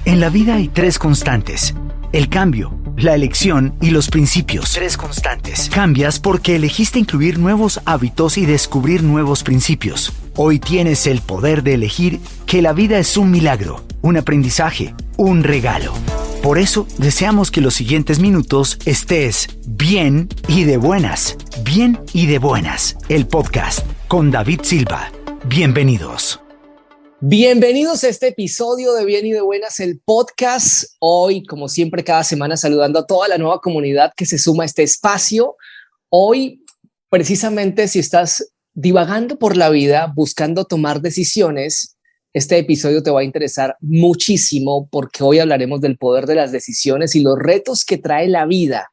En la vida hay tres constantes: el cambio, la elección y los principios. Tres constantes. Cambias porque elegiste incluir nuevos hábitos y descubrir nuevos principios. Hoy tienes el poder de elegir que la vida es un milagro, un aprendizaje, un regalo. Por eso, deseamos que los siguientes minutos estés bien y de buenas. Bien y de buenas. El podcast con David Silva. Bienvenidos. Bienvenidos a este episodio de Bien y de Buenas, el podcast. Hoy, como siempre, cada semana saludando a toda la nueva comunidad que se suma a este espacio. Hoy, precisamente, si estás divagando por la vida, buscando tomar decisiones, este episodio te va a interesar muchísimo porque hoy hablaremos del poder de las decisiones y los retos que trae la vida.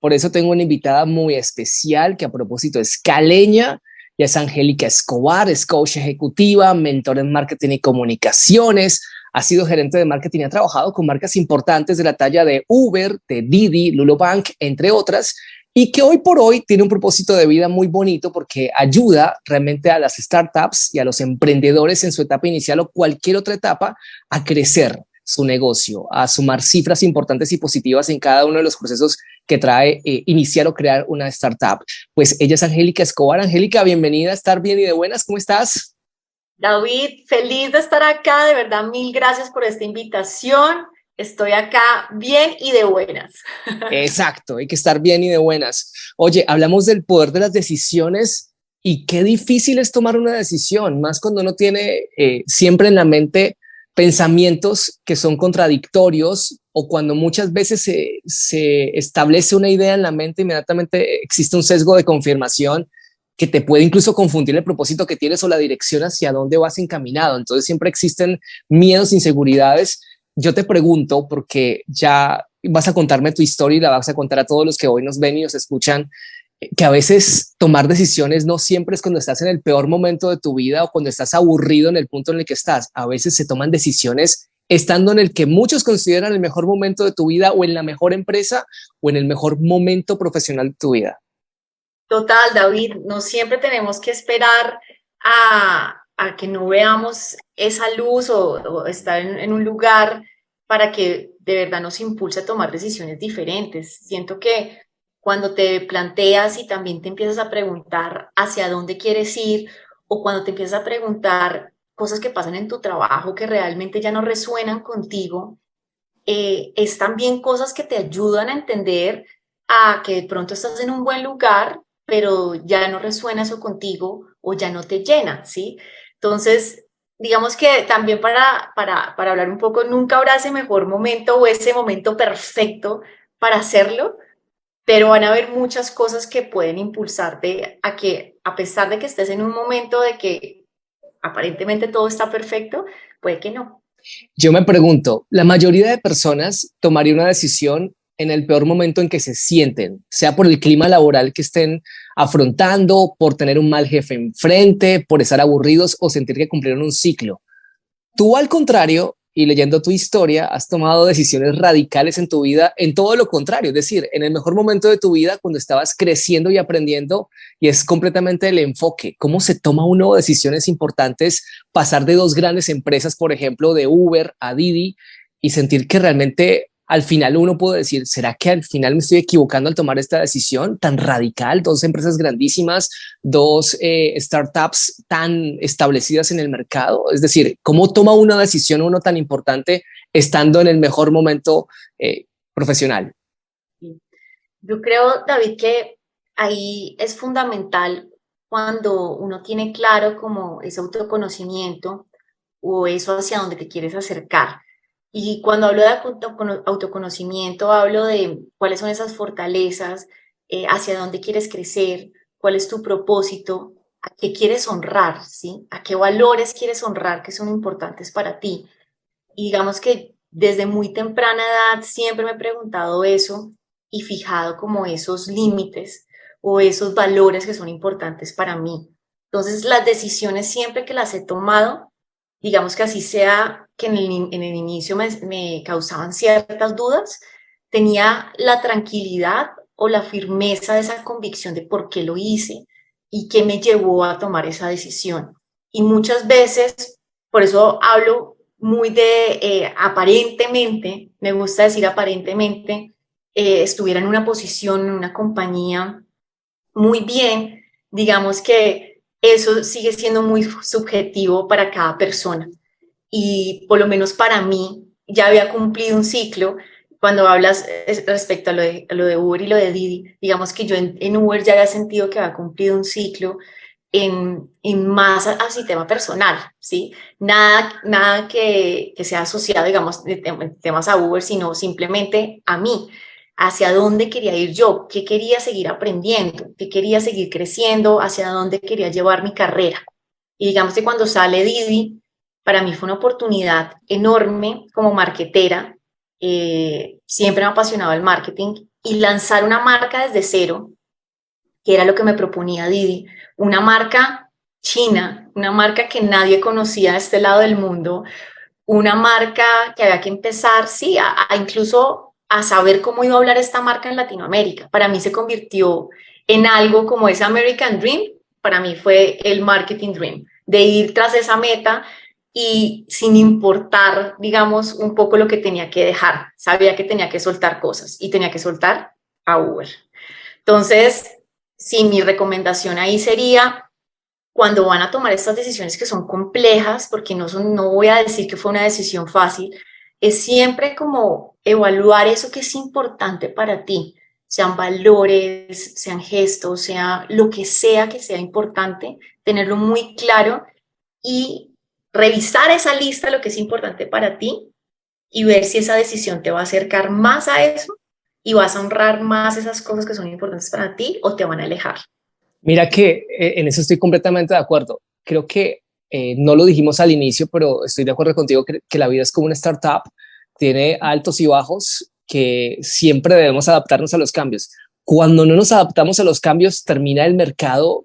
Por eso tengo una invitada muy especial que, a propósito, es caleña. Ya es Angélica Escobar, es coach ejecutiva, mentor en marketing y comunicaciones, ha sido gerente de marketing y ha trabajado con marcas importantes de la talla de Uber, de Didi, Lulobank, entre otras, y que hoy por hoy tiene un propósito de vida muy bonito porque ayuda realmente a las startups y a los emprendedores en su etapa inicial o cualquier otra etapa a crecer su negocio, a sumar cifras importantes y positivas en cada uno de los procesos que trae iniciar o crear una startup. Pues ella es Angélica Escobar. Angélica, bienvenida a Estar Bien y de Buenas. ¿Cómo estás? David, feliz de estar acá. De verdad, mil gracias por esta invitación. Estoy acá bien y de buenas. Exacto, hay que estar bien y de buenas. Oye, hablamos del poder de las decisiones y qué difícil es tomar una decisión, más cuando uno tiene siempre en la mente pensamientos que son contradictorios o cuando muchas veces se establece una idea en la mente, inmediatamente existe un sesgo de confirmación que te puede incluso confundir el propósito que tienes o la dirección hacia dónde vas encaminado. Entonces siempre existen miedos, inseguridades. Yo te pregunto, porque ya vas a contarme tu historia y la vas a contar a todos los que hoy nos ven y nos escuchan, que a veces tomar decisiones no siempre es cuando estás en el peor momento de tu vida o cuando estás aburrido en el punto en el que estás. A veces se toman decisiones estando en el que muchos consideran el mejor momento de tu vida o en la mejor empresa o en el mejor momento profesional de tu vida. Total, David, no siempre tenemos que esperar a que no veamos esa luz o estar en un lugar para que de verdad nos impulse a tomar decisiones diferentes. Siento que cuando te planteas y también te empiezas a preguntar hacia dónde quieres ir o cuando te empiezas a preguntar cosas que pasan en tu trabajo que realmente ya no resuenan contigo, es también cosas que te ayudan a entender a que de pronto estás en un buen lugar, pero ya no resuena eso contigo o ya no te llena, ¿sí? Entonces, digamos que también para hablar un poco, nunca habrá ese mejor momento o ese momento perfecto para hacerlo, pero van a haber muchas cosas que pueden impulsarte a que, a pesar de que estés en un momento de que aparentemente todo está perfecto, puede que no. Yo me pregunto, la mayoría de personas tomaría una decisión en el peor momento en que se sienten, sea por el clima laboral que estén afrontando, por tener un mal jefe enfrente, por estar aburridos o sentir que cumplieron un ciclo. Tú, al contrario, y leyendo tu historia, has tomado decisiones radicales en tu vida, en todo lo contrario, es decir, en el mejor momento de tu vida, cuando estabas creciendo y aprendiendo, y es completamente el enfoque. ¿Cómo se toma uno decisiones importantes? Pasar de dos grandes empresas, por ejemplo, de Uber a Didi, y sentir que realmente al final uno puede decir, ¿será que al final me estoy equivocando al tomar esta decisión tan radical? Dos empresas grandísimas, dos startups tan establecidas en el mercado. Es decir, ¿cómo toma una decisión uno tan importante estando en el mejor momento profesional? Yo creo, David, que ahí es fundamental cuando uno tiene claro como ese autoconocimiento o eso hacia donde te quieres acercar. Y cuando hablo de autoconocimiento, hablo de cuáles son esas fortalezas, hacia dónde quieres crecer, cuál es tu propósito, a qué quieres honrar, ¿sí? A qué valores quieres honrar que son importantes para ti. Y digamos que desde muy temprana edad siempre me he preguntado eso y fijado como esos límites o esos valores que son importantes para mí. Entonces, las decisiones siempre que las he tomado, digamos que así sea que en el inicio me causaban ciertas dudas, tenía la tranquilidad o la firmeza de esa convicción de por qué lo hice y qué me llevó a tomar esa decisión. Y muchas veces, por eso hablo muy de aparentemente, me gusta decir aparentemente, estuviera en una posición, en una compañía muy bien, digamos que eso sigue siendo muy subjetivo para cada persona. Y por lo menos para mí ya había cumplido un ciclo. Cuando hablas respecto a lo de Uber y lo de Didi, digamos que yo en Uber ya había sentido que había cumplido un ciclo en más así tema personal, ¿sí? Nada que sea asociado, digamos, de temas a Uber, sino simplemente a mí, hacia dónde quería ir yo, qué quería seguir aprendiendo, qué quería seguir creciendo, hacia dónde quería llevar mi carrera. Y digamos que cuando sale Didi, para mí fue una oportunidad enorme como marketera. Siempre me ha apasionado el marketing y lanzar una marca desde cero, que era lo que me proponía Didi, una marca china, una marca que nadie conocía de este lado del mundo, una marca que había que empezar, sí, a incluso a saber cómo iba a hablar esta marca en Latinoamérica. Para mí se convirtió en algo como ese American Dream, para mí fue el Marketing Dream, de ir tras esa meta y sin importar, digamos, un poco lo que tenía que dejar. Sabía que tenía que soltar cosas y tenía que soltar a Uber. Entonces, sí, mi recomendación ahí sería cuando van a tomar estas decisiones que son complejas, porque no voy a decir que fue una decisión fácil, es siempre como evaluar eso que es importante para ti, sean valores, sean gestos, sea lo que sea importante, tenerlo muy claro y revisar esa lista, lo que es importante para ti, y ver si esa decisión te va a acercar más a eso y vas a honrar más esas cosas que son importantes para ti o te van a alejar. Mira que en eso estoy completamente de acuerdo. Creo que no lo dijimos al inicio, pero estoy de acuerdo contigo que la vida es como una startup, tiene altos y bajos que siempre debemos adaptarnos a los cambios. Cuando no nos adaptamos a los cambios, termina el mercado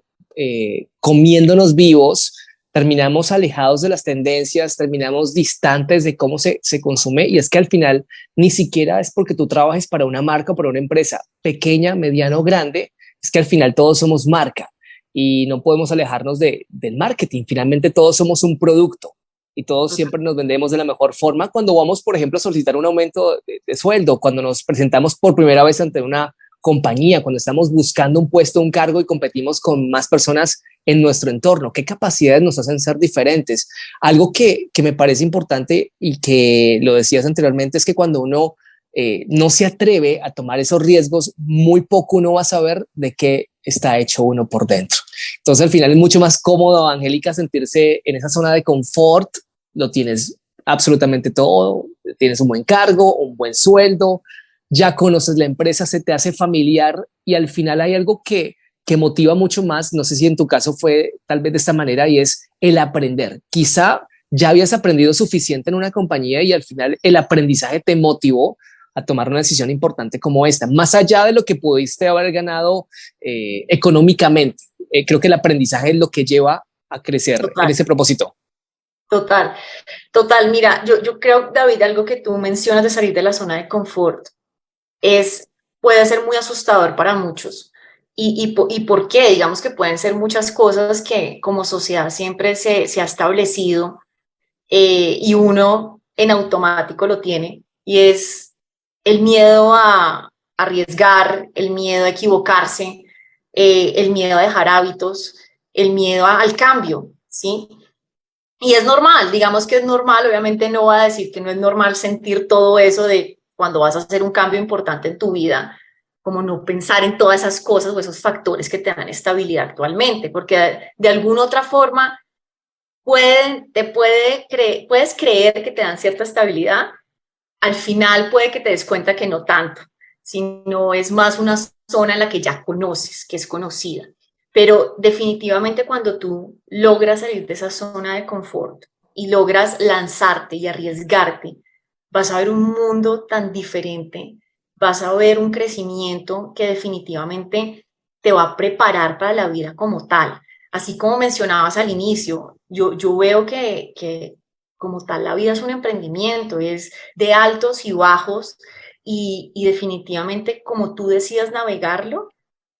comiéndonos vivos, terminamos alejados de las tendencias, terminamos distantes de cómo se consume y es que al final ni siquiera es porque tú trabajes para una marca o para una empresa pequeña, mediana o grande, es que al final todos somos marca y no podemos alejarnos del marketing. Finalmente todos somos un producto y todos siempre nos vendemos de la mejor forma cuando vamos, por ejemplo, a solicitar un aumento de sueldo, cuando nos presentamos por primera vez ante una compañía, cuando estamos buscando un puesto, un cargo y competimos con más personas en nuestro entorno. ¿Qué capacidades nos hacen ser diferentes? Algo que me parece importante y que lo decías anteriormente es que cuando uno no se atreve a tomar esos riesgos, muy poco uno va a saber de qué está hecho uno por dentro. Entonces al final es mucho más cómodo, Angélica, sentirse en esa zona de confort, lo tienes absolutamente todo, tienes un buen cargo, un buen sueldo, ya conoces la empresa, se te hace familiar y al final hay algo que motiva mucho más, no sé si en tu caso fue tal vez de esta manera y es el aprender. Quizá ya habías aprendido suficiente en una compañía y al final el aprendizaje te motivó a tomar una decisión importante como esta, más allá de lo que pudiste haber ganado económicamente. Creo que el aprendizaje es lo que lleva a crecer en ese propósito. Total, total. Mira, yo creo, David, algo que tú mencionas de salir de la zona de confort puede ser muy asustador para muchos. ¿Y por qué? Digamos que pueden ser muchas cosas que como sociedad siempre se ha establecido y uno en automático lo tiene, y es el miedo a arriesgar, el miedo a equivocarse, el miedo a dejar hábitos, el miedo al cambio, ¿sí? Y es normal, digamos que es normal, obviamente no va a decir que no es normal sentir todo eso de cuando vas a hacer un cambio importante en tu vida, como no pensar en todas esas cosas o esos factores que te dan estabilidad actualmente, porque de alguna otra forma puedes creer que te dan cierta estabilidad, al final puede que te des cuenta que no tanto, sino es más una zona en la que ya conoces, que es conocida. Pero definitivamente cuando tú logras salir de esa zona de confort y logras lanzarte y arriesgarte, vas a ver un mundo tan diferente, vas a ver un crecimiento que definitivamente te va a preparar para la vida como tal. Así como mencionabas al inicio, yo veo que como tal la vida es un emprendimiento, es de altos y bajos y definitivamente como tú decidas navegarlo,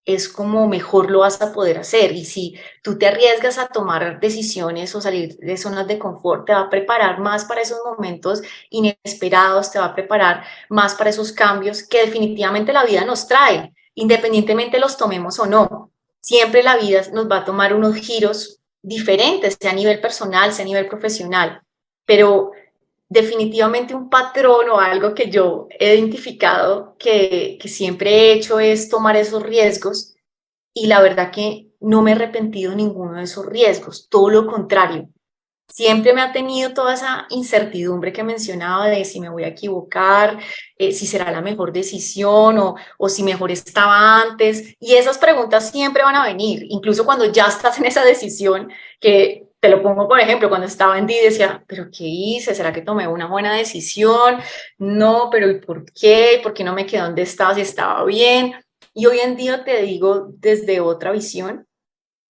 es como mejor lo vas a poder hacer. Y si tú te arriesgas a tomar decisiones o salir de zonas de confort, te va a preparar más para esos momentos inesperados, te va a preparar más para esos cambios que definitivamente la vida nos trae, independientemente los tomemos o no. Siempre la vida nos va a tomar unos giros diferentes, sea a nivel personal, sea a nivel profesional, pero definitivamente un patrón o algo que yo he identificado que siempre he hecho es tomar esos riesgos, y la verdad que no me he arrepentido de ninguno de esos riesgos, todo lo contrario. Siempre me ha tenido toda esa incertidumbre que mencionaba de si me voy a equivocar, si será la mejor decisión o si mejor estaba antes. Y esas preguntas siempre van a venir, incluso cuando ya estás en esa decisión, que te lo pongo por ejemplo, cuando estaba en D decía, ¿pero qué hice? ¿Será que tomé una buena decisión? No, pero ¿y por qué? ¿Por qué no me quedé donde estaba si estaba bien? Y hoy en día te digo desde otra visión,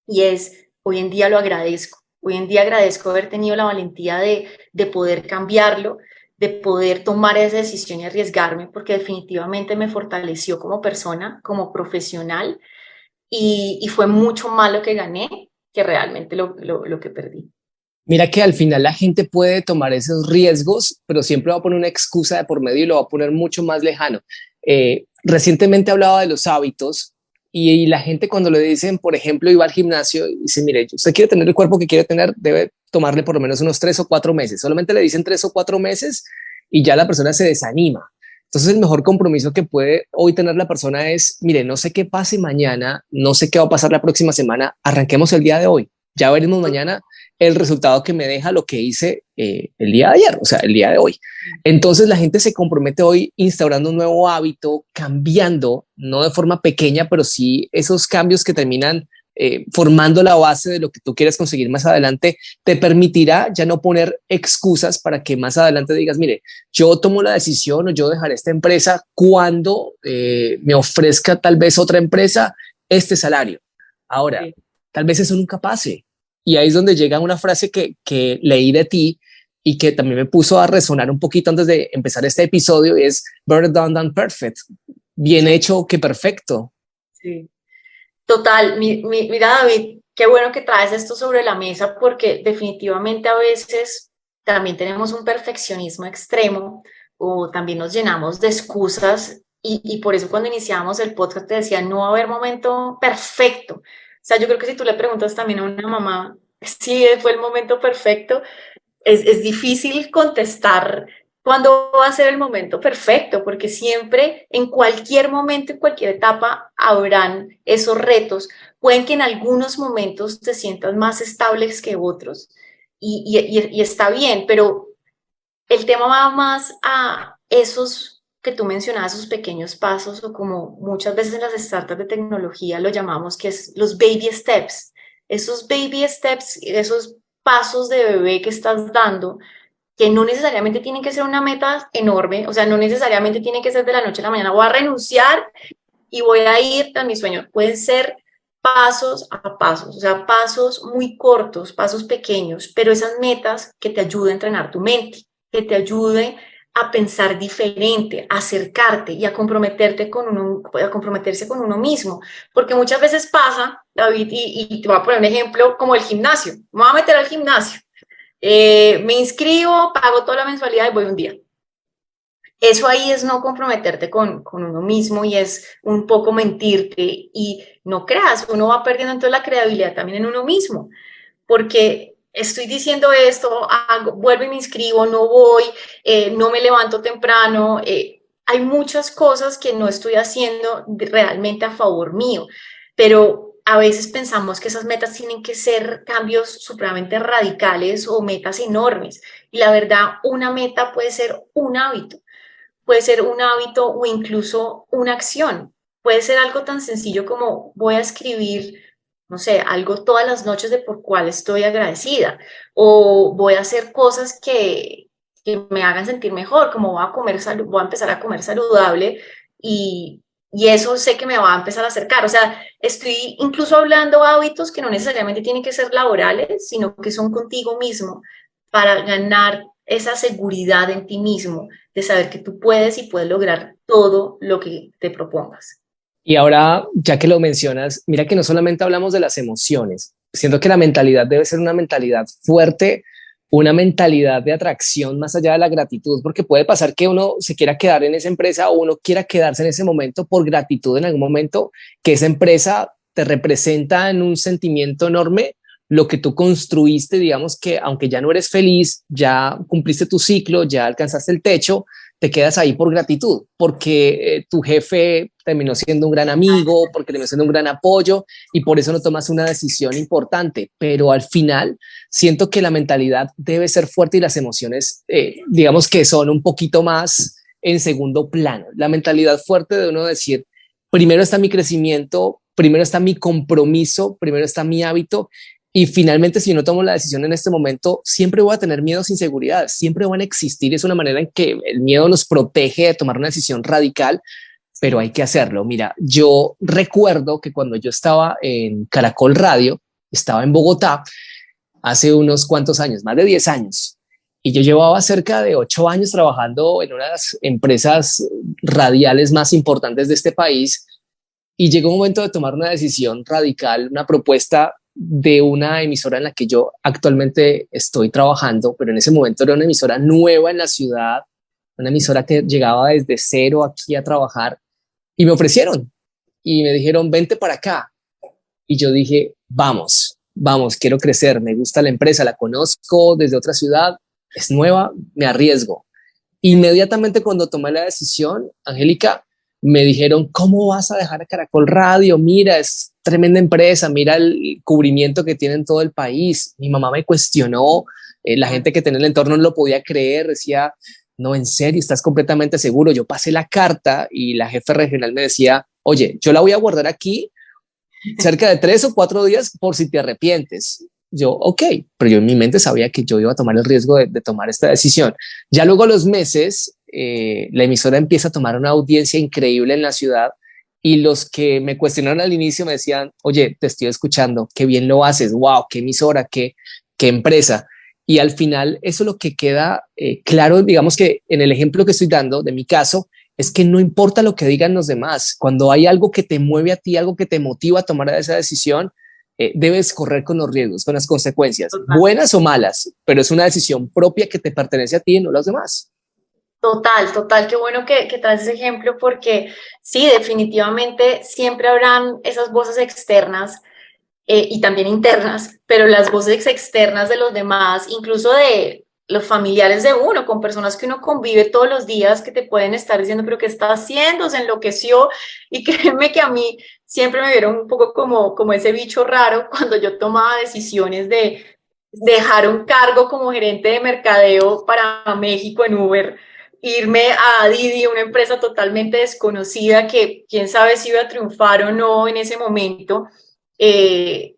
y es, hoy en día lo agradezco. Hoy en día agradezco haber tenido la valentía de poder cambiarlo, de poder tomar esa decisión y arriesgarme, porque definitivamente me fortaleció como persona, como profesional, y fue mucho más lo que gané que realmente lo que perdí. Mira que al final la gente puede tomar esos riesgos, pero siempre va a poner una excusa de por medio y lo va a poner mucho más lejano. Recientemente hablaba de los hábitos y la gente cuando le dicen, por ejemplo, iba al gimnasio y dice, mire, usted quiere tener el cuerpo que quiere tener, debe tomarle por lo menos unos 3 o 4 meses. Solamente le dicen 3 o 4 meses y ya la persona se desanima. Entonces el mejor compromiso que puede hoy tener la persona es, mire, no sé qué pase mañana, no sé qué va a pasar la próxima semana, arranquemos el día de hoy. Ya veremos mañana el resultado que me deja lo que hice el día de ayer, o sea, el día de hoy. Entonces la gente se compromete hoy instaurando un nuevo hábito, cambiando, no de forma pequeña, pero sí esos cambios que terminan formando la base de lo que tú quieres conseguir más adelante, te permitirá ya no poner excusas para que más adelante digas, mire, yo tomo la decisión o yo dejaré esta empresa cuando me ofrezca tal vez otra empresa este salario. Ahora, Sí. tal vez eso nunca pase. Y ahí es donde llega una frase que leí de ti y que también me puso a resonar un poquito antes de empezar este episodio, y es better done than perfect. Bien Sí. hecho que perfecto. Sí. Total, mira David, qué bueno que traes esto sobre la mesa porque definitivamente a veces también tenemos un perfeccionismo extremo o también nos llenamos de excusas, y por eso cuando iniciamos el podcast te decía, no va a haber momento perfecto. O sea, yo creo que si tú le preguntas también a una mamá si fue el momento perfecto, es difícil contestar cuándo va a ser el momento perfecto, porque siempre, en cualquier momento, en cualquier etapa, habrán esos retos. Pueden que en algunos momentos te sientas más estables que otros, y está bien, pero el tema va más a esos que tú mencionabas, esos pequeños pasos, o como muchas veces en las startups de tecnología lo llamamos, que es los baby steps. Esos baby steps, esos pasos de bebé que estás dando, que no necesariamente tienen que ser una meta enorme, o sea, no necesariamente tiene que ser de la noche a la mañana, voy a renunciar y voy a ir a mi sueño. Pueden ser pasos a pasos, o sea, pasos muy cortos, pasos pequeños, pero esas metas que te ayuden a entrenar tu mente, que te ayude a pensar diferente, a acercarte y a comprometerte con uno, a comprometerse con uno mismo, porque muchas veces pasa, David, y te voy a poner un ejemplo como el gimnasio. Me voy a meter al gimnasio, me inscribo, pago toda la mensualidad y voy un día. Eso ahí es no comprometerte con uno mismo, y es un poco mentirte, y no creas, uno va perdiendo entonces la credibilidad también en uno mismo, porque estoy diciendo esto, vuelvo y me inscribo, no voy, no me levanto temprano, hay muchas cosas que no estoy haciendo realmente a favor mío, pero a veces pensamos que esas metas tienen que ser cambios supremamente radicales o metas enormes, y la verdad una meta puede ser un hábito, puede ser un hábito o incluso una acción. Puede ser algo tan sencillo como voy a escribir, no sé, algo todas las noches de por cuál estoy agradecida, o voy a hacer cosas que me hagan sentir mejor, como voy a empezar a comer saludable, y eso sé que me va a empezar a acercar. O sea, estoy incluso hablando hábitos que no necesariamente tienen que ser laborales, sino que son contigo mismo, para ganar esa seguridad en ti mismo, de saber que tú puedes y puedes lograr todo lo que te propongas. Y ahora, ya que lo mencionas, mira que no solamente hablamos de las emociones, siento que la mentalidad debe ser una mentalidad fuerte, una mentalidad de atracción más allá de la gratitud, porque puede pasar que uno se quiera quedar en esa empresa o uno quiera quedarse en ese momento por gratitud en algún momento, que esa empresa te representa en un sentimiento enorme lo que tú construiste, digamos que aunque ya no eres feliz, ya cumpliste tu ciclo, ya alcanzaste el techo, te quedas ahí por gratitud, porque tu jefe terminó siendo un gran amigo, porque terminó siendo un gran apoyo y por eso no tomas una decisión importante. Pero al final siento que la mentalidad debe ser fuerte y las emociones, digamos que son un poquito más en segundo plano. La mentalidad fuerte de uno decir, primero está mi crecimiento, primero está mi compromiso, primero está mi hábito y finalmente, si yo no tomo la decisión en este momento, siempre voy a tener miedos, inseguridades, siempre van a existir. Es una manera en que el miedo nos protege de tomar una decisión radical, pero hay que hacerlo. Mira, yo recuerdo que cuando yo estaba en Caracol Radio, estaba en Bogotá hace unos cuantos años, más de 10 años, y yo llevaba cerca de 8 años trabajando en una de las empresas radiales más importantes de este país, y llegó un momento de tomar una decisión radical, una propuesta de una emisora en la que yo actualmente estoy trabajando, pero en ese momento era una emisora nueva en la ciudad, una emisora que llegaba desde cero aquí a trabajar y me ofrecieron y me dijeron, vente para acá. Y yo dije, vamos, vamos, quiero crecer, me gusta la empresa, la conozco desde otra ciudad, es nueva, me arriesgo. Inmediatamente cuando tomé la decisión, Angélica, me dijeron, ¿cómo vas a dejar a Caracol Radio? Mira, es tremenda empresa, mira el cubrimiento que tiene en todo el país. Mi mamá me cuestionó, la gente que tenía en el entorno no lo podía creer, decía, no, en serio, estás completamente seguro. Yo pasé la carta y la jefe regional me decía, oye, yo la voy a guardar aquí cerca de 3 o 4 días por si te arrepientes. Yo, ok, pero yo en mi mente sabía que yo iba a tomar el riesgo de tomar esta decisión. Ya luego a los meses, la emisora empieza a tomar una audiencia increíble en la ciudad y los que me cuestionaron al inicio me decían, oye, te estoy escuchando, qué bien lo haces, wow, qué emisora, qué empresa. Y al final eso es lo que queda claro, digamos que en el ejemplo que estoy dando de mi caso, es que no importa lo que digan los demás, cuando hay algo que te mueve a ti, algo que te motiva a tomar esa decisión, debes correr con los riesgos, con las consecuencias, buenas o malas, pero es una decisión propia que te pertenece a ti y no a los demás. Total, total, qué bueno que traes ese ejemplo porque sí, definitivamente siempre habrán esas voces externas y también internas, pero las voces externas de los demás, incluso de los familiares de uno, con personas que uno convive todos los días, que te pueden estar diciendo, pero ¿qué está haciendo? Se enloqueció. Y créeme que a mí siempre me vieron un poco como ese bicho raro cuando yo tomaba decisiones de dejar un cargo como gerente de mercadeo para México en Uber, irme a Didi, una empresa totalmente desconocida que quién sabe si iba a triunfar o no en ese momento. eh,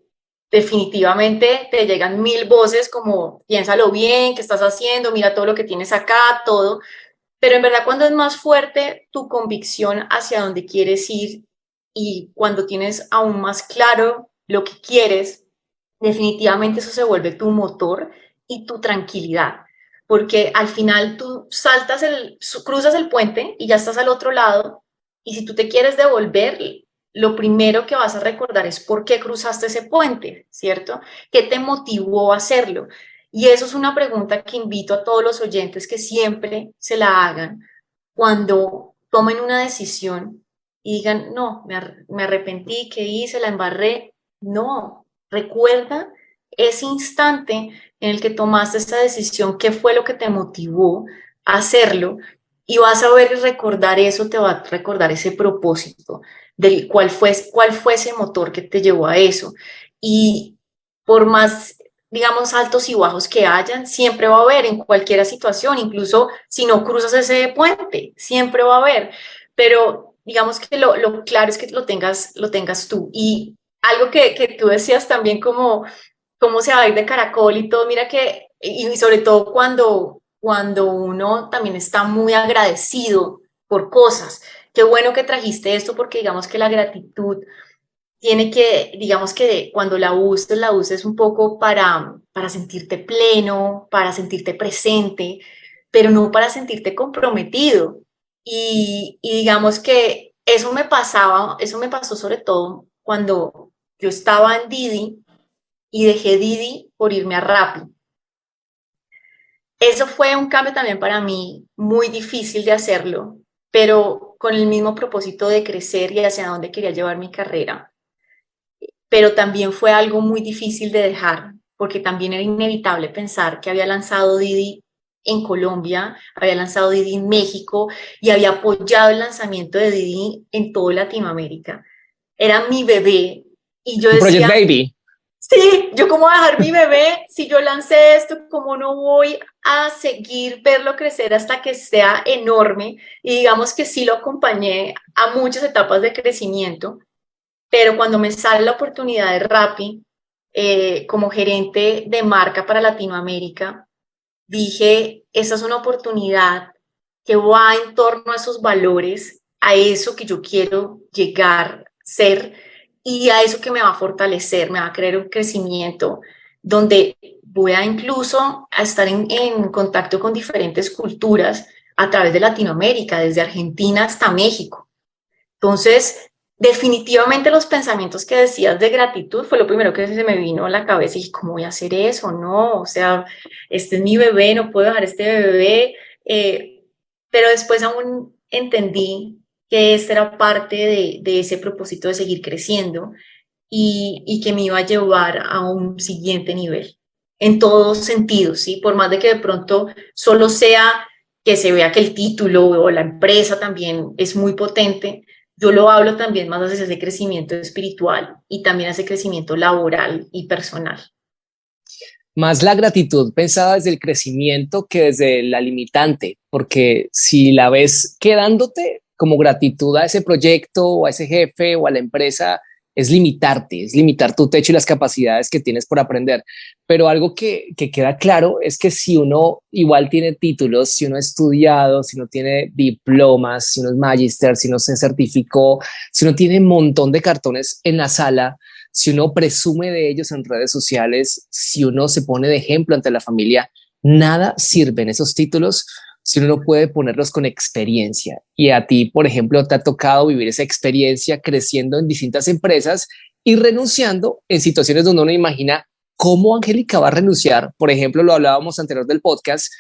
Definitivamente te llegan 1000 voces como piénsalo bien, qué estás haciendo, mira todo lo que tienes acá, todo, pero en verdad cuando es más fuerte tu convicción hacia dónde quieres ir y cuando tienes aún más claro lo que quieres, definitivamente eso se vuelve tu motor y tu tranquilidad, porque al final tú cruzas el puente y ya estás al otro lado y si tú te quieres devolver, lo primero que vas a recordar es por qué cruzaste ese puente, ¿cierto? ¿Qué te motivó a hacerlo? Y eso es una pregunta que invito a todos los oyentes que siempre se la hagan cuando tomen una decisión y digan, no, me arrepentí, ¿qué hice? La embarré. No, recuerda ese instante en el que tomaste esa decisión, qué fue lo que te motivó a hacerlo y vas a ver y recordar eso, te va a recordar ese propósito del cuál fue ese motor que te llevó a eso. Y por más, digamos, altos y bajos que hayan, siempre va a haber en cualquier situación, incluso si no cruzas ese puente, siempre va a haber. Pero digamos que lo claro es que lo tengas tú. Y algo que tú decías también como cómo se va a ir de Caracol y todo, mira que, y sobre todo cuando uno también está muy agradecido por cosas. Qué bueno que trajiste esto porque digamos que la gratitud tiene que, digamos que cuando la uses un poco para sentirte pleno, para sentirte presente, pero no para sentirte comprometido. Y digamos que eso me pasó sobre todo cuando yo estaba en Didi y dejé Didi por irme a Rappi. Eso fue un cambio también para mí muy difícil de hacerlo, pero con el mismo propósito de crecer y hacia dónde quería llevar mi carrera. Pero también fue algo muy difícil de dejar, porque también era inevitable pensar que había lanzado Didi en Colombia, había lanzado Didi en México y había apoyado el lanzamiento de Didi en toda Latinoamérica. Era mi bebé y yo Project decía, Baby. sí, yo cómo voy a dejar mi bebé si yo lancé esto, cómo no voy a seguir verlo crecer hasta que sea enorme, y digamos que sí lo acompañé a muchas etapas de crecimiento, pero cuando me sale la oportunidad de Rappi como gerente de marca para Latinoamérica, dije, esa es una oportunidad que va en torno a esos valores, a eso que yo quiero llegar a ser y a eso que me va a fortalecer, me va a crear un crecimiento donde voy a incluso a estar en contacto con diferentes culturas a través de Latinoamérica, desde Argentina hasta México. Entonces, definitivamente los pensamientos que decías de gratitud fue lo primero que se me vino a la cabeza y dije, ¿cómo voy a hacer eso? No, o sea, este es mi bebé, no puedo dejar este bebé. Pero después aún entendí que esta era parte de ese propósito de seguir creciendo y que me iba a llevar a un siguiente nivel, en todos sentidos, ¿sí? Por más de que de pronto solo sea que se vea que el título o la empresa también es muy potente, yo lo hablo también más hacia ese crecimiento espiritual y también hacia ese crecimiento laboral y personal. Más la gratitud pensada desde el crecimiento que desde la limitante, porque si la ves quedándote como gratitud a ese proyecto o a ese jefe o a la empresa, es limitarte, es limitar tu techo y las capacidades que tienes por aprender. Pero algo que queda claro es que si uno igual tiene títulos, si uno ha estudiado, si uno tiene diplomas, si uno es magister, si uno se certificó, si uno tiene un montón de cartones en la sala, si uno presume de ellos en redes sociales, si uno se pone de ejemplo ante la familia, nada sirve en esos títulos si uno no puede ponerlos con experiencia. Y a ti, por ejemplo, te ha tocado vivir esa experiencia creciendo en distintas empresas y renunciando en situaciones donde uno imagina cómo Angélica va a renunciar. Por ejemplo, lo hablábamos anterior del podcast,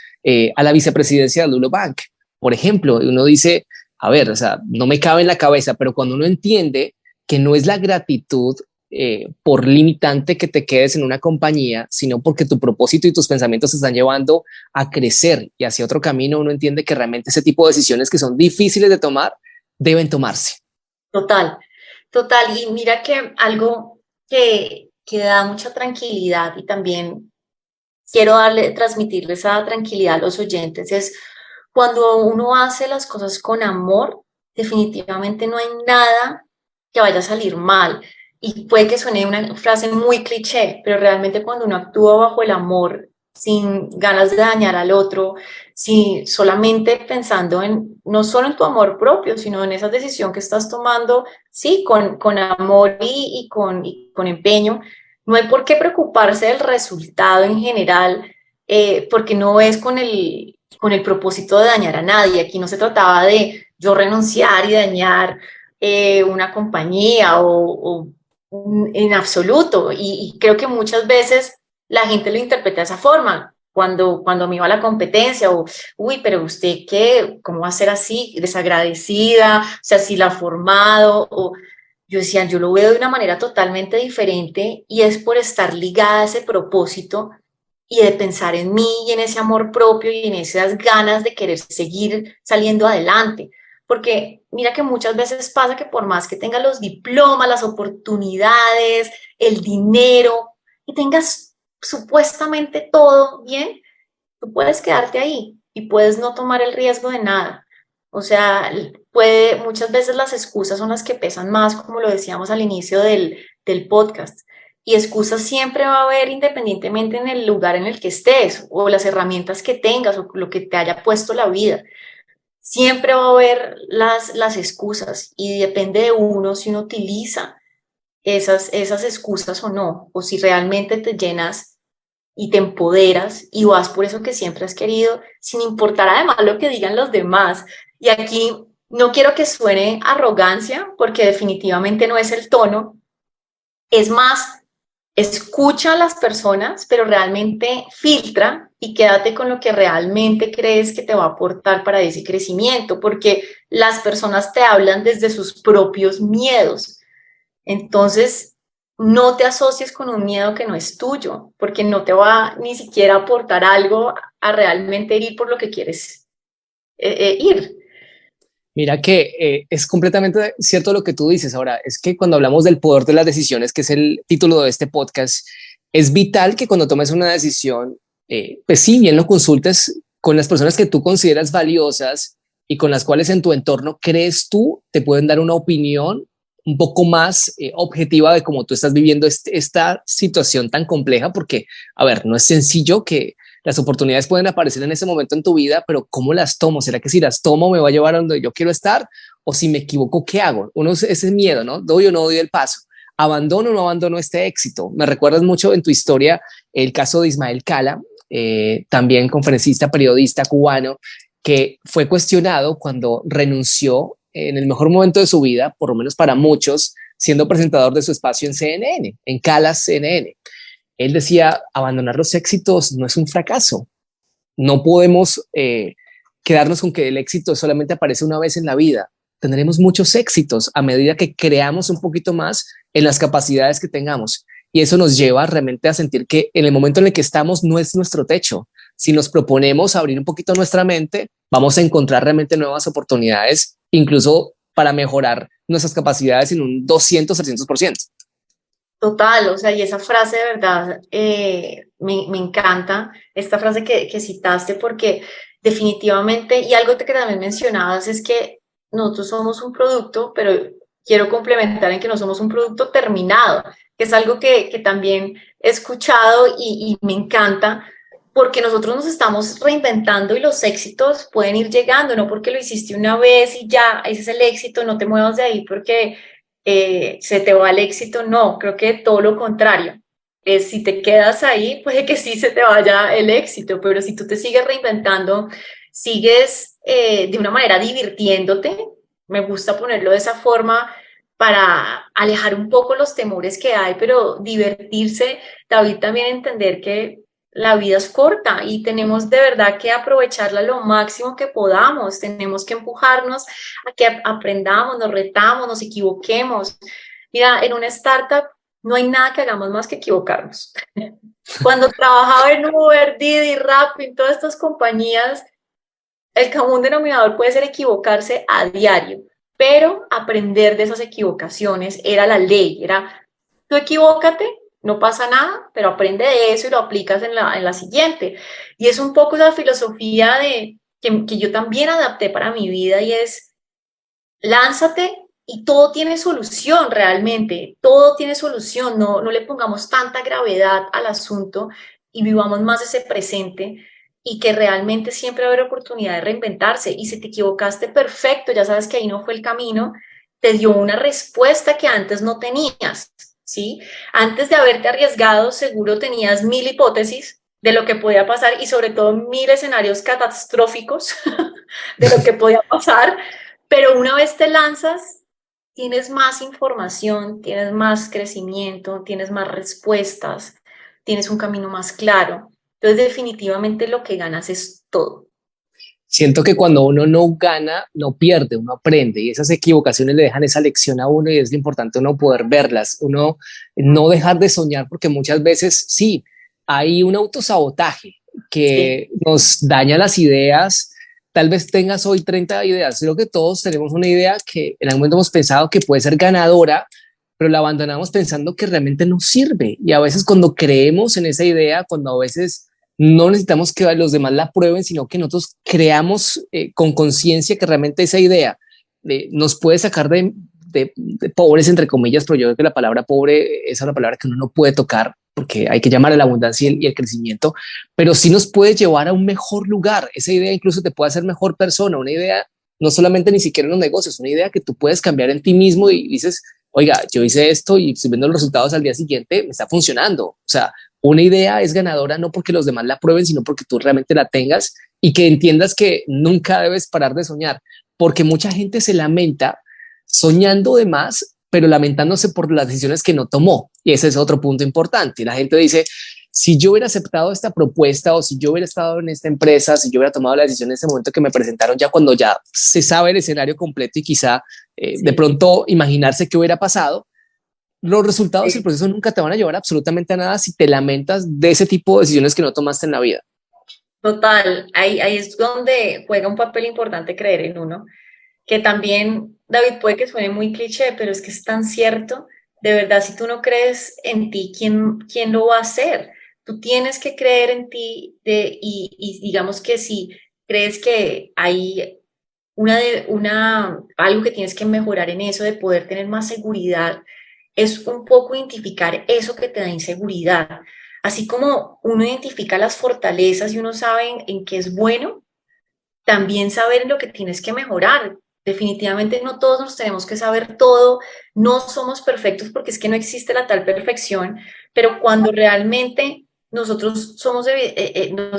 a la vicepresidencia de Lulo Bank. Por ejemplo, uno dice, a ver, o sea, no me cabe en la cabeza, pero cuando uno entiende que no es la gratitud por limitante que te quedes en una compañía, sino porque tu propósito y tus pensamientos te están llevando a crecer y hacia otro camino, uno entiende que realmente ese tipo de decisiones que son difíciles de tomar deben tomarse. Total, total. Y mira que algo que da mucha tranquilidad y también quiero transmitirle esa tranquilidad a los oyentes es cuando uno hace las cosas con amor, definitivamente no hay nada que vaya a salir mal. Y puede que suene una frase muy cliché, pero realmente cuando uno actúa bajo el amor, sin ganas de dañar al otro, solamente pensando en, no solo en tu amor propio, sino en esa decisión que estás tomando, sí, con amor y con empeño, no hay por qué preocuparse del resultado en general, porque no es con el propósito de dañar a nadie. Aquí no se trataba de yo renunciar y dañar una compañía en absoluto. Y creo que muchas veces la gente lo interpreta de esa forma. Cuando me iba a la competencia, uy, pero usted qué, ¿cómo va a ser así? Desagradecida, o sea, si la ha formado, o yo decía, yo lo veo de una manera totalmente diferente y es por estar ligada a ese propósito y de pensar en mí y en ese amor propio y en esas ganas de querer seguir saliendo adelante. Porque mira que muchas veces pasa que por más que tengas los diplomas, las oportunidades, el dinero y tengas supuestamente todo bien, tú puedes quedarte ahí y puedes no tomar el riesgo de nada. O sea, muchas veces las excusas son las que pesan más, como lo decíamos al inicio del podcast. Y excusas siempre va a haber independientemente en el lugar en el que estés o las herramientas que tengas o lo que te haya puesto la vida. Siempre va a haber las excusas y depende de uno si uno utiliza esas excusas o no, o si realmente te llenas y te empoderas y vas por eso que siempre has querido, sin importar además lo que digan los demás. Y aquí no quiero que suene arrogancia, porque definitivamente no es el tono. Es más, escucha a las personas, pero realmente filtra y quédate con lo que realmente crees que te va a aportar para ese crecimiento, porque las personas te hablan desde sus propios miedos. Entonces, no te asocies con un miedo que no es tuyo, porque no te va ni siquiera a aportar algo a realmente ir por lo que quieres ir. Mira que es completamente cierto lo que tú dices. Ahora, es que cuando hablamos del poder de las decisiones, que es el título de este podcast, es vital que cuando tomes una decisión, pues sí, bien lo consultes con las personas que tú consideras valiosas y con las cuales en tu entorno crees tú te pueden dar una opinión un poco más objetiva de cómo tú estás viviendo esta situación tan compleja, porque, a ver, no es sencillo que las oportunidades pueden aparecer en ese momento en tu vida, pero ¿cómo las tomo? ¿Será que si las tomo me va a llevar a donde yo quiero estar? O si me equivoco, ¿qué hago? Uno es ese miedo, ¿no? ¿Doy o no doy el paso? ¿Abandono o no abandono este éxito? Me recuerdas mucho en tu historia el caso de Ismael Cala, también conferencista, periodista cubano, que fue cuestionado cuando renunció en el mejor momento de su vida, por lo menos para muchos, siendo presentador de su espacio en CNN, en Calas CNN. Él decía, abandonar los éxitos no es un fracaso. No podemos quedarnos con que el éxito solamente aparece una vez en la vida. Tendremos muchos éxitos a medida que creamos un poquito más en las capacidades que tengamos. Y eso nos lleva realmente a sentir que en el momento en el que estamos no es nuestro techo. Si nos proponemos abrir un poquito nuestra mente, vamos a encontrar realmente nuevas oportunidades, incluso para mejorar nuestras capacidades en un 200-300%. Total, o sea, y esa frase de verdad me encanta, esta frase que citaste, porque definitivamente, y algo que también mencionabas es que nosotros somos un producto, pero quiero complementar en que no somos un producto terminado, que es algo que también he escuchado y me encanta, porque nosotros nos estamos reinventando y los éxitos pueden ir llegando, no porque lo hiciste una vez y ya, ese es el éxito, no te muevas de ahí porque se te va el éxito. No, creo que todo lo contrario. Si te quedas ahí, puede que sí se te vaya el éxito, pero si tú te sigues reinventando, sigues de una manera divirtiéndote, me gusta ponerlo de esa forma para alejar un poco los temores que hay, pero divertirse, David, también entender que la vida es corta y tenemos de verdad que aprovecharla lo máximo que podamos, tenemos que empujarnos a que aprendamos, nos retamos, nos equivoquemos. Mira, en una startup no hay nada que hagamos más que equivocarnos. Cuando trabajaba en Uber, Didi, Rappi, en todas estas compañías, el común denominador puede ser equivocarse a diario, pero aprender de esas equivocaciones era la ley, era tú equivócate, no pasa nada, pero aprende de eso y lo aplicas en la siguiente. Y es un poco la filosofía que yo también adapté para mi vida y es lánzate y todo tiene solución realmente, todo tiene solución, no le pongamos tanta gravedad al asunto y vivamos más ese presente y que realmente siempre va a haber oportunidad de reinventarse y si te equivocaste, perfecto, ya sabes que ahí no fue el camino, te dio una respuesta que antes no tenías, ¿sí? Antes de haberte arriesgado, seguro tenías 1000 hipótesis de lo que podía pasar y sobre todo 1000 escenarios catastróficos de lo que podía pasar, pero una vez te lanzas, tienes más información, tienes más crecimiento, tienes más respuestas, tienes un camino más claro. Entonces, definitivamente lo que ganas es todo. Siento que cuando uno no gana, no pierde, uno aprende y esas equivocaciones le dejan esa lección a uno y es lo importante uno poder verlas, uno no dejar de soñar porque muchas veces sí, hay un autosabotaje Sí, que nos daña las ideas. Tal vez tengas hoy 30 ideas, creo que todos tenemos una idea que en algún momento hemos pensado que puede ser ganadora, pero la abandonamos pensando que realmente no sirve y a veces cuando creemos en esa idea, cuando a veces no necesitamos que los demás la prueben, sino que nosotros creamos con conciencia que realmente esa idea nos puede sacar de pobres, entre comillas, pero yo creo que la palabra pobre es una palabra que uno no puede tocar porque hay que llamar a la abundancia y el crecimiento, pero sí nos puede llevar a un mejor lugar. Esa idea incluso te puede hacer mejor persona, una idea no solamente ni siquiera en los negocios, una idea que tú puedes cambiar en ti mismo y dices, oiga, yo hice esto y estoy viendo los resultados al día siguiente, me está funcionando. O sea, una idea es ganadora no porque los demás la prueben, sino porque tú realmente la tengas y que entiendas que nunca debes parar de soñar, porque mucha gente se lamenta soñando de más, pero lamentándose por las decisiones que no tomó. Y ese es otro punto importante. La gente dice, si yo hubiera aceptado esta propuesta o si yo hubiera estado en esta empresa, si yo hubiera tomado la decisión en ese momento que me presentaron, ya cuando ya se sabe el escenario completo y quizá de pronto imaginarse qué hubiera pasado, los resultados y el proceso nunca te van a llevar absolutamente a nada si te lamentas de ese tipo de decisiones que no tomaste en la vida. Total, ahí es donde juega un papel importante creer en uno, que también, David, puede que suene muy cliché, pero es que es tan cierto. De verdad, si tú no crees en ti, ¿quién lo va a hacer? Tú tienes que creer en ti y digamos que si crees que hay algo que tienes que mejorar en eso, de poder tener más seguridad, es un poco identificar eso que te da inseguridad. Así como uno identifica las fortalezas y uno sabe en qué es bueno, también saber en lo que tienes que mejorar. Definitivamente no todos nos tenemos que saber todo, no somos perfectos porque es que no existe la tal perfección, pero cuando realmente nosotros nos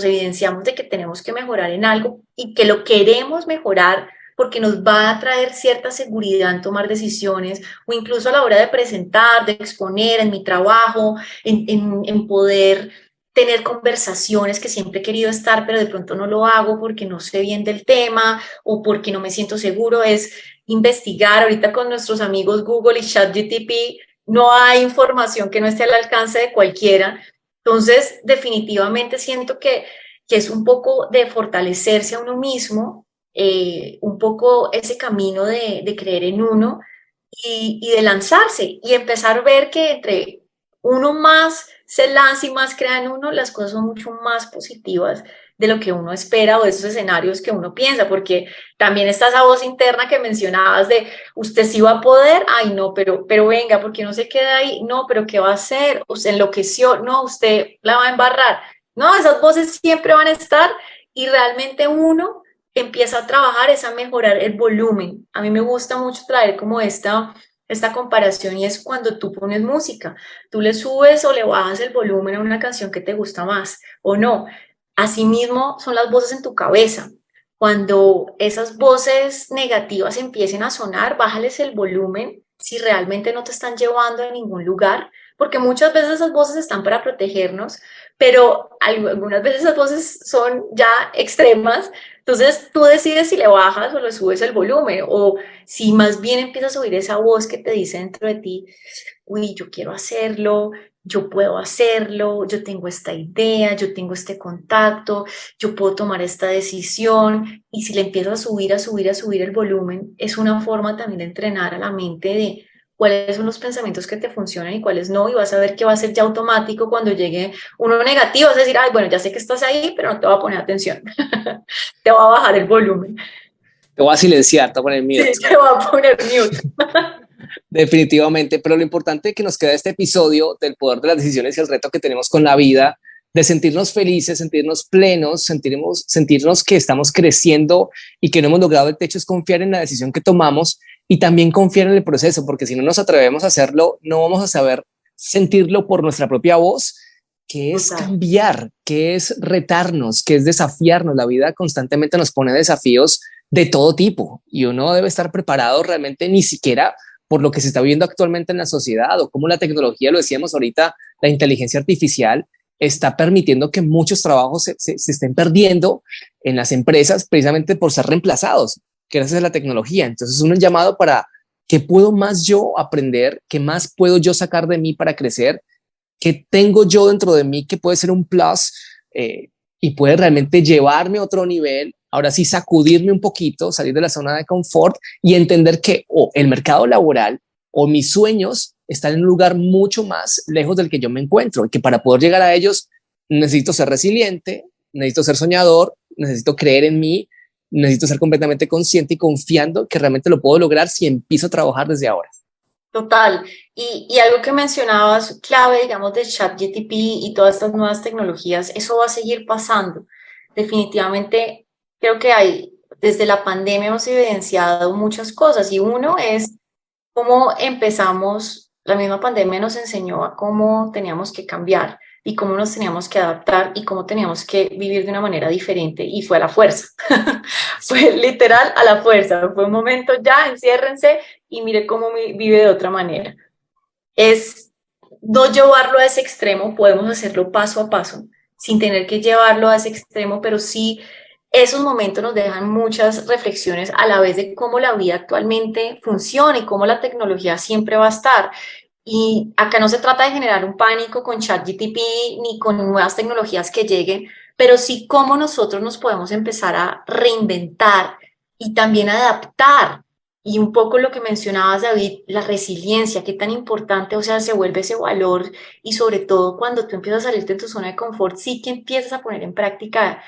evidenciamos de que tenemos que mejorar en algo y que lo queremos mejorar porque nos va a traer cierta seguridad en tomar decisiones o incluso a la hora de presentar, de exponer en mi trabajo, en poder tener conversaciones que siempre he querido estar, pero de pronto no lo hago porque no sé bien del tema o porque no me siento seguro, es investigar. Ahorita con nuestros amigos Google y ChatGPT no hay información que no esté al alcance de cualquiera. Entonces, definitivamente siento que es un poco de fortalecerse a uno mismo, un poco ese camino de creer en uno y de lanzarse y empezar a ver que entre uno más se lanza y más crea en uno, las cosas son mucho más positivas de lo que uno espera o de esos escenarios que uno piensa, porque también está esa voz interna que mencionabas de usted sí va a poder, ay no, pero venga, porque no se queda ahí, no, pero ¿qué va a hacer? Usted enloqueció, no, usted la va a embarrar, no, esas voces siempre van a estar y realmente uno empieza a trabajar es a mejorar el volumen. A mí me gusta mucho traer como esta comparación y es cuando tú pones música, tú le subes o le bajas el volumen a una canción que te gusta más o no. Asimismo son las voces en tu cabeza. Cuando esas voces negativas empiecen a sonar, bájales el volumen si realmente no te están llevando a ningún lugar, porque muchas veces esas voces están para protegernos, pero algunas veces esas voces son ya extremas. Entonces tú decides si le bajas o le subes el volumen o si más bien empiezas a oír esa voz que te dice dentro de ti, uy, yo quiero hacerlo, yo puedo hacerlo, yo tengo esta idea, yo tengo este contacto, yo puedo tomar esta decisión. Y si le empiezas a subir, a subir, a subir el volumen, es una forma también de entrenar a la mente de cuáles son los pensamientos que te funcionan y cuáles no, y vas a ver que va a ser ya automático cuando llegue uno negativo, vas a decir, ay, bueno, ya sé que estás ahí, pero no te voy a poner atención, te voy a bajar el volumen. Te voy a silenciar, te voy a poner mute. Sí, te voy a poner mute. Definitivamente, pero lo importante que nos queda este episodio del poder de las decisiones y el reto que tenemos con la vida, de sentirnos felices, sentirnos plenos, sentirnos que estamos creciendo y que no hemos logrado el techo, es confiar en la decisión que tomamos y también confiar en el proceso, porque si no nos atrevemos a hacerlo, no vamos a saber sentirlo por nuestra propia voz, que es cambiar, que es retarnos, que es desafiarnos. La vida constantemente nos pone desafíos de todo tipo y uno debe estar preparado realmente ni siquiera por lo que se está viendo actualmente en la sociedad o cómo la tecnología, lo decíamos ahorita, la inteligencia artificial está permitiendo que muchos trabajos se estén perdiendo en las empresas precisamente por ser reemplazados gracias a la tecnología. Entonces un llamado para qué puedo más yo aprender, qué más puedo yo sacar de mí para crecer, qué tengo yo dentro de mí que puede ser un plus y puede realmente llevarme a otro nivel. Ahora sí, sacudirme un poquito, salir de la zona de confort y entender que el mercado laboral o mis sueños están en un lugar mucho más lejos del que yo me encuentro y que para poder llegar a ellos necesito ser resiliente, necesito ser soñador, necesito creer en mí, necesito ser completamente consciente y confiando que realmente lo puedo lograr si empiezo a trabajar desde ahora. Total. Y algo que mencionabas, clave, digamos, de ChatGPT y todas estas nuevas tecnologías, eso va a seguir pasando. Definitivamente, creo que desde la pandemia hemos evidenciado muchas cosas y uno es cómo empezamos, la misma pandemia nos enseñó a cómo teníamos que cambiar. y cómo nos teníamos que adaptar y cómo teníamos que vivir de una manera diferente, y fue a la fuerza. Fue literal a la fuerza. Fue un momento, ya, enciérrense y mire cómo vive de otra manera. Es no llevarlo a ese extremo, podemos hacerlo paso a paso, sin tener que llevarlo a ese extremo, pero sí esos momentos nos dejan muchas reflexiones a la vez de cómo la vida actualmente funciona y cómo la tecnología siempre va a estar. Y acá no se trata de generar un pánico con ChatGPT ni con nuevas tecnologías que lleguen, pero sí cómo nosotros nos podemos empezar a reinventar y también adaptar. Y un poco lo que mencionabas, David, la resiliencia, qué tan importante, o sea, se vuelve ese valor, y sobre todo cuando tú empiezas a salirte de tu zona de confort, sí que empiezas a poner en práctica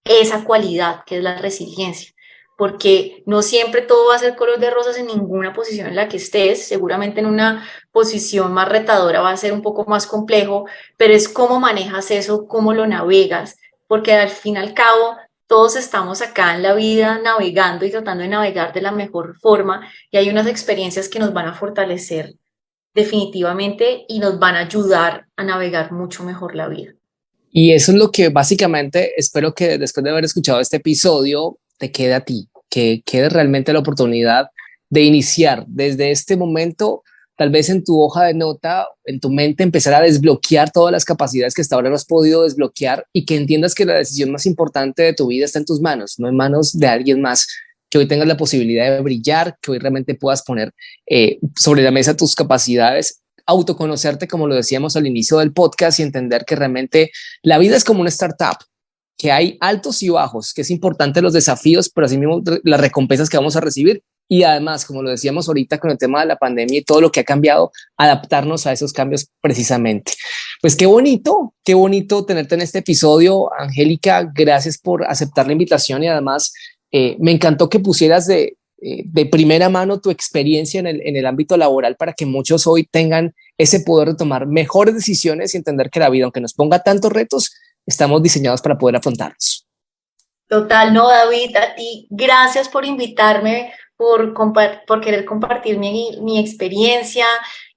esa cualidad que es la resiliencia, porque no siempre todo va a ser color de rosas en ninguna posición en la que estés. Seguramente en una posición más retadora va a ser un poco más complejo, pero es cómo manejas eso, cómo lo navegas, porque al fin y al cabo todos estamos acá en la vida navegando y tratando de navegar de la mejor forma, y hay unas experiencias que nos van a fortalecer definitivamente y nos van a ayudar a navegar mucho mejor la vida. Y eso es lo que básicamente espero que después de haber escuchado este episodio te quede a ti, que quede realmente la oportunidad de iniciar desde este momento, tal vez en tu hoja de nota, en tu mente, empezar a desbloquear todas las capacidades que hasta ahora no has podido desbloquear, y que entiendas que la decisión más importante de tu vida está en tus manos, no en manos de alguien más. Que hoy tengas la posibilidad de brillar, que hoy realmente puedas poner sobre la mesa tus capacidades, autoconocerte, como lo decíamos al inicio del podcast, y entender que realmente la vida es como una startup, que hay altos y bajos, que es importante los desafíos, pero así mismo las recompensas que vamos a recibir. Y además, como lo decíamos ahorita con el tema de la pandemia y todo lo que ha cambiado, adaptarnos a esos cambios precisamente. Pues qué bonito tenerte en este episodio, Angélica. Gracias por aceptar la invitación, y además me encantó que pusieras de primera mano tu experiencia en el ámbito laboral, para que muchos hoy tengan ese poder de tomar mejores decisiones y entender que la vida, aunque nos ponga tantos retos, estamos diseñados para poder afrontarlos. Total, no, David, a ti, gracias por invitarme, por querer compartir mi experiencia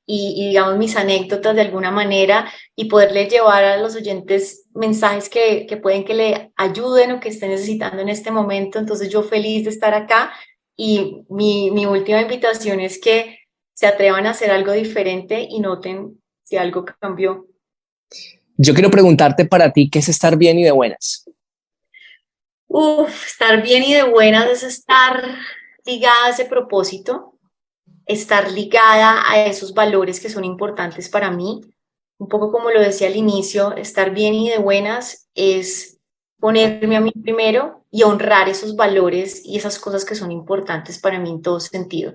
y digamos mis anécdotas de alguna manera, y poderle llevar a los oyentes mensajes que pueden que le ayuden o que estén necesitando en este momento. Entonces yo feliz de estar acá, y mi última invitación es que se atrevan a hacer algo diferente y noten si algo cambió. Yo quiero preguntarte para ti, ¿qué es estar bien y de buenas? Estar bien y de buenas es estar ligada a ese propósito, estar ligada a esos valores que son importantes para mí. Un poco como lo decía al inicio, estar bien y de buenas es ponerme a mí primero y honrar esos valores y esas cosas que son importantes para mí en todo sentido,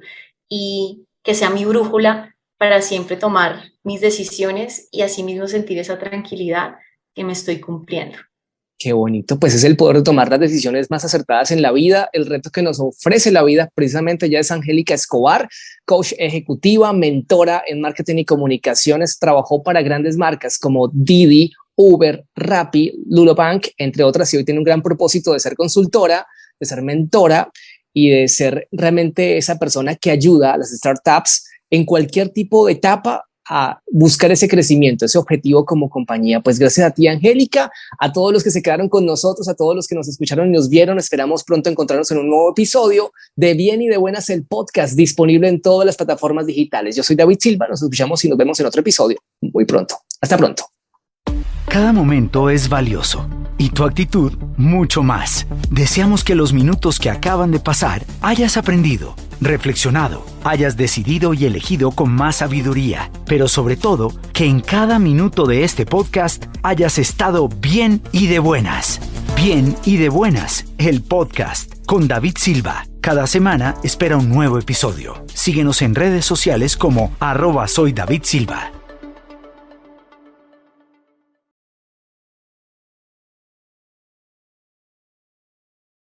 y que sea mi brújula para siempre tomar mis decisiones y así mismo sentir esa tranquilidad que me estoy cumpliendo. Qué bonito, pues es el poder de tomar las decisiones más acertadas en la vida. El reto que nos ofrece la vida precisamente ya es Angélica Escobar, coach ejecutiva, mentora en marketing y comunicaciones. Trabajó para grandes marcas como Didi, Uber, Rappi, Lulobank, entre otras, y hoy tiene un gran propósito de ser consultora, de ser mentora y de ser realmente esa persona que ayuda a las startups en cualquier tipo de etapa a buscar ese crecimiento, ese objetivo como compañía. Pues gracias a ti, Angélica, a todos los que se quedaron con nosotros, a todos los que nos escucharon y nos vieron. Esperamos pronto encontrarnos en un nuevo episodio de Bien y de Buenas, el podcast, disponible en todas las plataformas digitales. Yo soy David Silva, nos escuchamos y nos vemos en otro episodio muy pronto. Hasta pronto. Cada momento es valioso y tu actitud mucho más. Deseamos que los minutos que acaban de pasar hayas aprendido, reflexionado, hayas decidido y elegido con más sabiduría, pero sobre todo que en cada minuto de este podcast hayas estado bien y de buenas. Bien y de Buenas, el podcast con David Silva. Cada semana espera un nuevo episodio. Síguenos en redes sociales como @soydavidsilva.